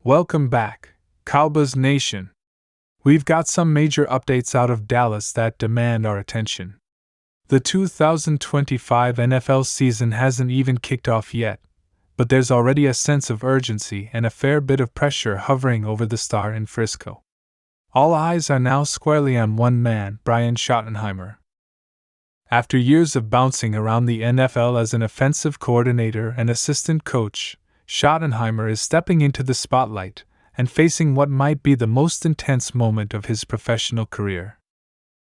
Welcome back, Cowboys Nation. We've got some major updates out of Dallas that demand our attention. The 2025 NFL season hasn't even kicked off yet, but there's already a sense of urgency and a fair bit of pressure hovering over the star in Frisco. All eyes are now squarely on one man, Brian Schottenheimer. After years of bouncing around the NFL as an offensive coordinator and assistant coach, Schottenheimer is stepping into the spotlight and facing what might be the most intense moment of his professional career.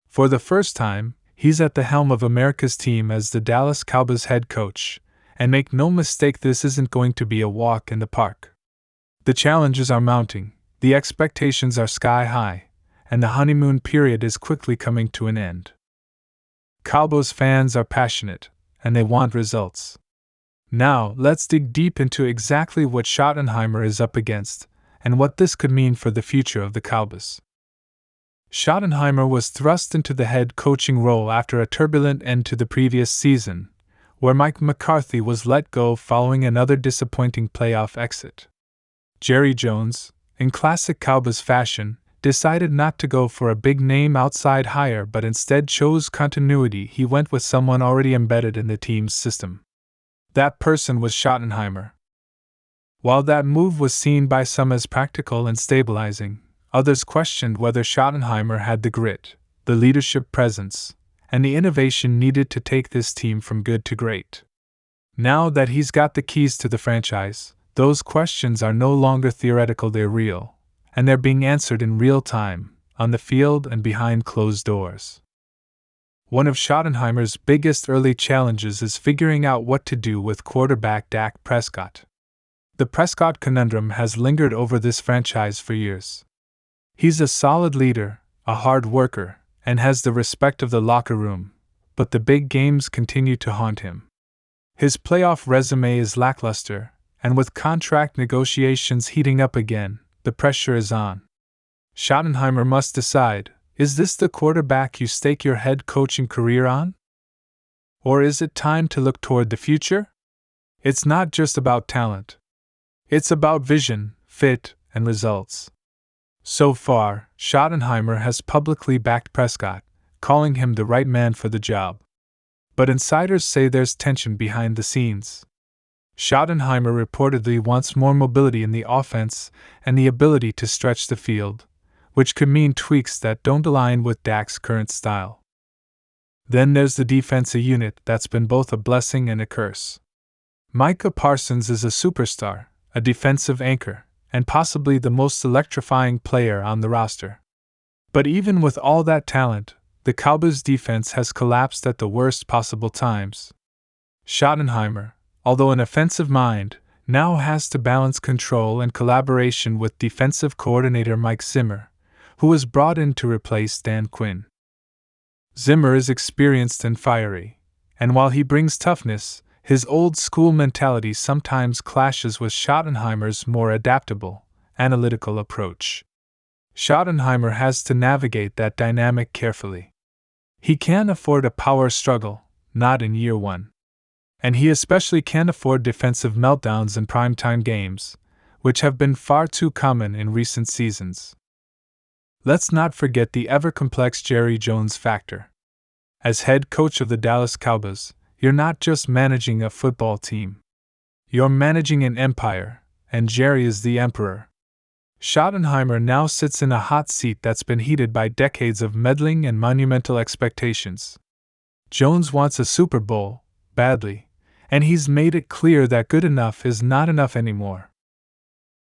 For the first time, he's at the helm of America's team as the Dallas Cowboys head coach, and make no mistake, this isn't going to be a walk in the park. The challenges are mounting, the expectations are sky high, and the honeymoon period is quickly coming to an end. Cowboys fans are passionate, and they want results. Now, let's dig deep into exactly what Schottenheimer is up against, and what this could mean for the future of the Cowboys. Schottenheimer was thrust into the head coaching role after a turbulent end to the previous season, where Mike McCarthy was let go following another disappointing playoff exit. Jerry Jones, in classic Cowboys fashion, decided not to go for a big-name outside hire but instead chose continuity. He went with someone already embedded in the team's system. That person was Schottenheimer. While that move was seen by some as practical and stabilizing, others questioned whether Schottenheimer had the grit, the leadership presence, and the innovation needed to take this team from good to great. Now that he's got the keys to the franchise, those questions are no longer theoretical, they're real, and they're being answered in real time, on the field and behind closed doors. One of Schottenheimer's biggest early challenges is figuring out what to do with quarterback Dak Prescott. The Prescott conundrum has lingered over this franchise for years. He's a solid leader, a hard worker, and has the respect of the locker room, but the big games continue to haunt him. His playoff resume is lackluster, and with contract negotiations heating up again, the pressure is on. Schottenheimer must decide, is this the quarterback you stake your head coaching career on? Or is it time to look toward the future? It's not just about talent. It's about vision, fit, and results. So far, Schottenheimer has publicly backed Prescott, calling him the right man for the job. But insiders say there's tension behind the scenes. Schottenheimer reportedly wants more mobility in the offense and the ability to stretch the field, which could mean tweaks that don't align with Dak's current style. Then there's the defensive unit that's been both a blessing and a curse. Micah Parsons is a superstar, a defensive anchor, and possibly the most electrifying player on the roster. But even with all that talent, the Cowboys' defense has collapsed at the worst possible times. Schottenheimer, although an offensive mind, now has to balance control and collaboration with defensive coordinator Mike Zimmer, who was brought in to replace Dan Quinn. Zimmer is experienced and fiery, and while he brings toughness, his old-school mentality sometimes clashes with Schottenheimer's more adaptable, analytical approach. Schottenheimer has to navigate that dynamic carefully. He can't afford a power struggle, not in year one. And he especially can't afford defensive meltdowns in primetime games, which have been far too common in recent seasons. Let's not forget the ever-complex Jerry Jones factor. As head coach of the Dallas Cowboys, you're not just managing a football team. You're managing an empire, and Jerry is the emperor. Schottenheimer now sits in a hot seat that's been heated by decades of meddling and monumental expectations. Jones wants a Super Bowl, badly, and he's made it clear that good enough is not enough anymore.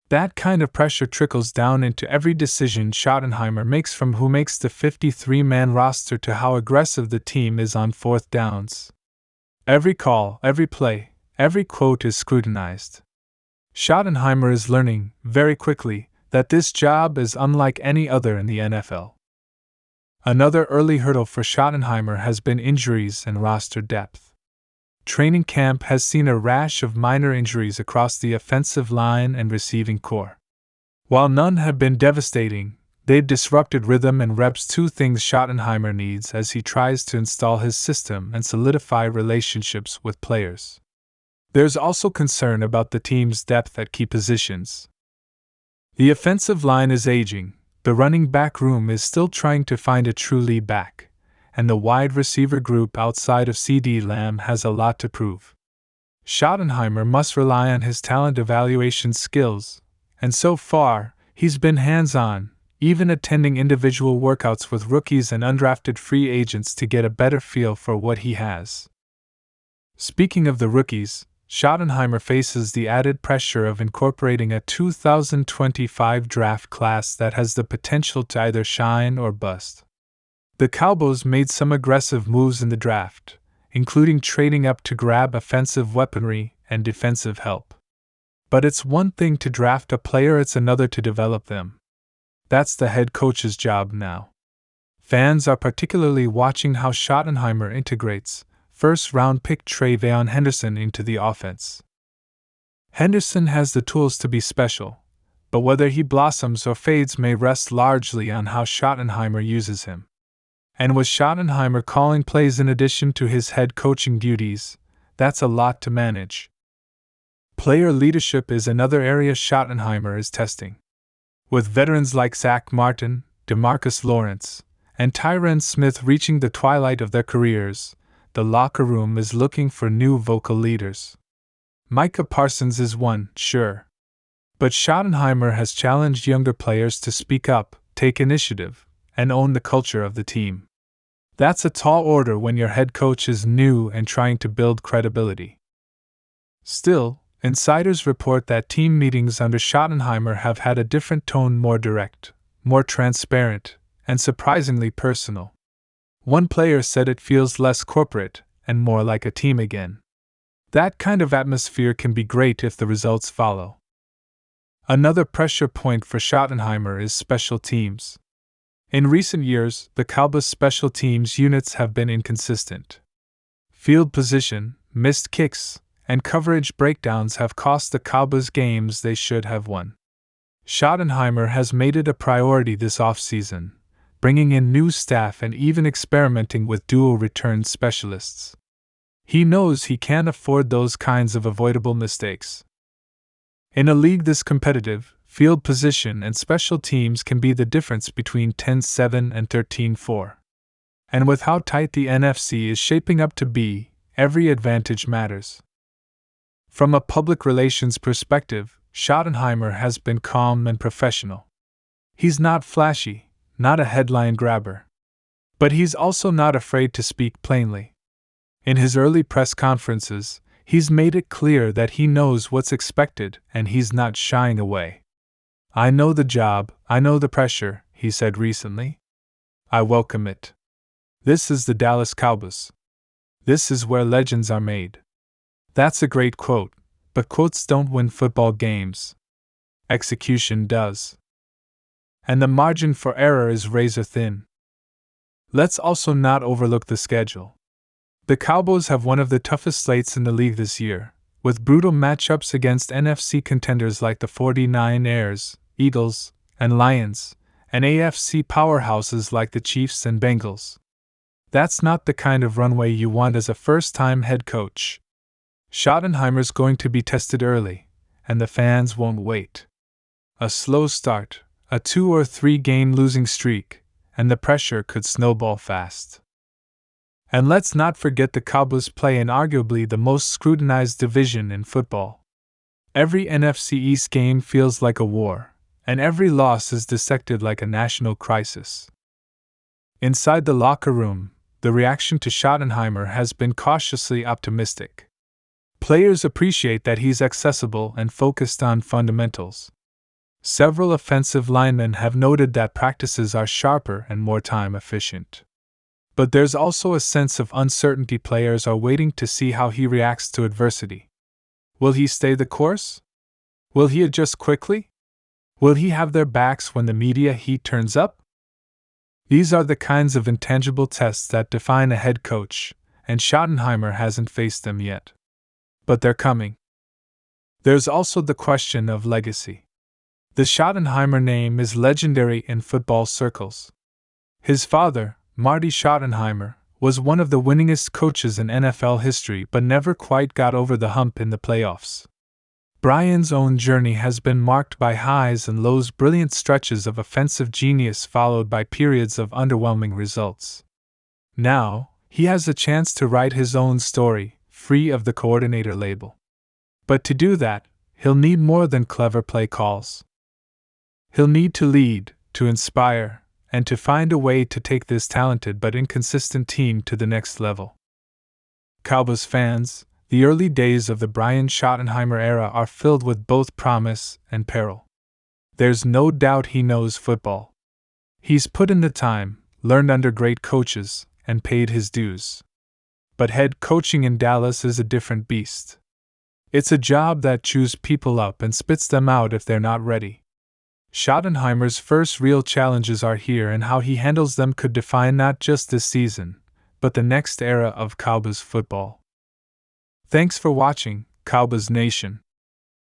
That kind of pressure trickles down into every decision Schottenheimer makes, from who makes the 53-man roster to how aggressive the team is on fourth downs. Every call, every play, every quote is scrutinized. Schottenheimer is learning, very quickly, that this job is unlike any other in the NFL. Another early hurdle for Schottenheimer has been injuries and roster depth. Training camp has seen a rash of minor injuries across the offensive line and receiving corps. While none have been devastating, they've disrupted rhythm and reps, two things Schottenheimer needs as he tries to install his system and solidify relationships with players. There's also concern about the team's depth at key positions. The offensive line is aging, the running back room is still trying to find a true lead back, and the wide receiver group outside of CD Lamb has a lot to prove. Schottenheimer must rely on his talent evaluation skills, and so far, he's been hands-on, even attending individual workouts with rookies and undrafted free agents to get a better feel for what he has. Speaking of the rookies, Schottenheimer faces the added pressure of incorporating a 2025 draft class that has the potential to either shine or bust. The Cowboys made some aggressive moves in the draft, including trading up to grab offensive weaponry and defensive help. But it's one thing to draft a player, it's another to develop them. That's the head coach's job now. Fans are particularly watching how Schottenheimer integrates first-round pick TreVeyon Henderson into the offense. Henderson has the tools to be special, but whether he blossoms or fades may rest largely on how Schottenheimer uses him. And with Schottenheimer calling plays in addition to his head coaching duties, that's a lot to manage. Player leadership is another area Schottenheimer is testing. With veterans like Zach Martin, DeMarcus Lawrence, and Tyron Smith reaching the twilight of their careers, the locker room is looking for new vocal leaders. Micah Parsons is one, sure. But Schottenheimer has challenged younger players to speak up, take initiative, and own the culture of the team. That's a tall order when your head coach is new and trying to build credibility. Still, insiders report that team meetings under Schottenheimer have had a different tone, more direct, more transparent, and surprisingly personal. One player said it feels less corporate and more like a team again. That kind of atmosphere can be great if the results follow. Another pressure point for Schottenheimer is special teams. In recent years, the Cowboys' special teams units have been inconsistent. Field position, missed kicks, and coverage breakdowns have cost the Cowboys games they should have won. Schottenheimer has made it a priority this offseason, bringing in new staff and even experimenting with dual return specialists. He knows he can't afford those kinds of avoidable mistakes. In a league this competitive, field position and special teams can be the difference between 10-7 and 13-4. And with how tight the NFC is shaping up to be, every advantage matters. From a public relations perspective, Schottenheimer has been calm and professional. He's not flashy, not a headline grabber. But he's also not afraid to speak plainly. In his early press conferences, he's made it clear that he knows what's expected and he's not shying away. "I know the job, I know the pressure," he said recently. "I welcome it. This is the Dallas Cowboys. This is where legends are made." That's a great quote, but quotes don't win football games. Execution does. And the margin for error is razor thin. Let's also not overlook the schedule. The Cowboys have one of the toughest slates in the league this year, with brutal matchups against NFC contenders like the 49ers, Eagles, and Lions, and AFC powerhouses like the Chiefs and Bengals. That's not the kind of runway you want as a first-time head coach. Schottenheimer's going to be tested early, and the fans won't wait. A slow start, a 2 or 3 game losing streak, and the pressure could snowball fast. And let's not forget the Cowboys play in arguably the most scrutinized division in football. Every NFC East game feels like a war, and every loss is dissected like a national crisis. Inside the locker room, the reaction to Schottenheimer has been cautiously optimistic. Players appreciate that he's accessible and focused on fundamentals. Several offensive linemen have noted that practices are sharper and more time efficient. But there's also a sense of uncertainty. Players are waiting to see how he reacts to adversity. Will he stay the course? Will he adjust quickly? Will he have their backs when the media heat turns up? These are the kinds of intangible tests that define a head coach, and Schottenheimer hasn't faced them yet. But they're coming. There's also the question of legacy. The Schottenheimer name is legendary in football circles. His father, Marty Schottenheimer, was one of the winningest coaches in NFL history but never quite got over the hump in the playoffs. Brian's own journey has been marked by highs and lows, brilliant stretches of offensive genius followed by periods of underwhelming results. Now, he has a chance to write his own story, free of the coordinator label. But to do that, he'll need more than clever play calls. He'll need to lead, to inspire, and to find a way to take this talented but inconsistent team to the next level. Cowboys fans, the early days of the Brian Schottenheimer era are filled with both promise and peril. There's no doubt he knows football. He's put in the time, learned under great coaches, and paid his dues. But head coaching in Dallas is a different beast. It's a job that chews people up and spits them out if they're not ready. Schottenheimer's first real challenges are here, and how he handles them could define not just this season, but the next era of Cowboys football. Thanks for watching, Cowboys Nation.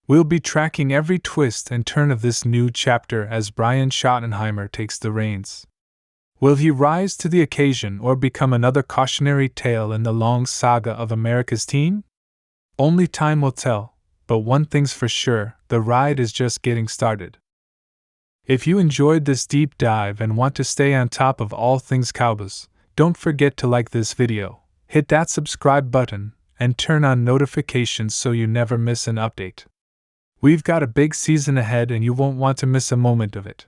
We'll be tracking every twist and turn of this new chapter as Brian Schottenheimer takes the reins. Will he rise to the occasion or become another cautionary tale in the long saga of America's team? Only time will tell, but one thing's for sure, the ride is just getting started. If you enjoyed this deep dive and want to stay on top of all things Cowboys, don't forget to like this video, hit that subscribe button, and turn on notifications so you never miss an update. We've got a big season ahead and you won't want to miss a moment of it.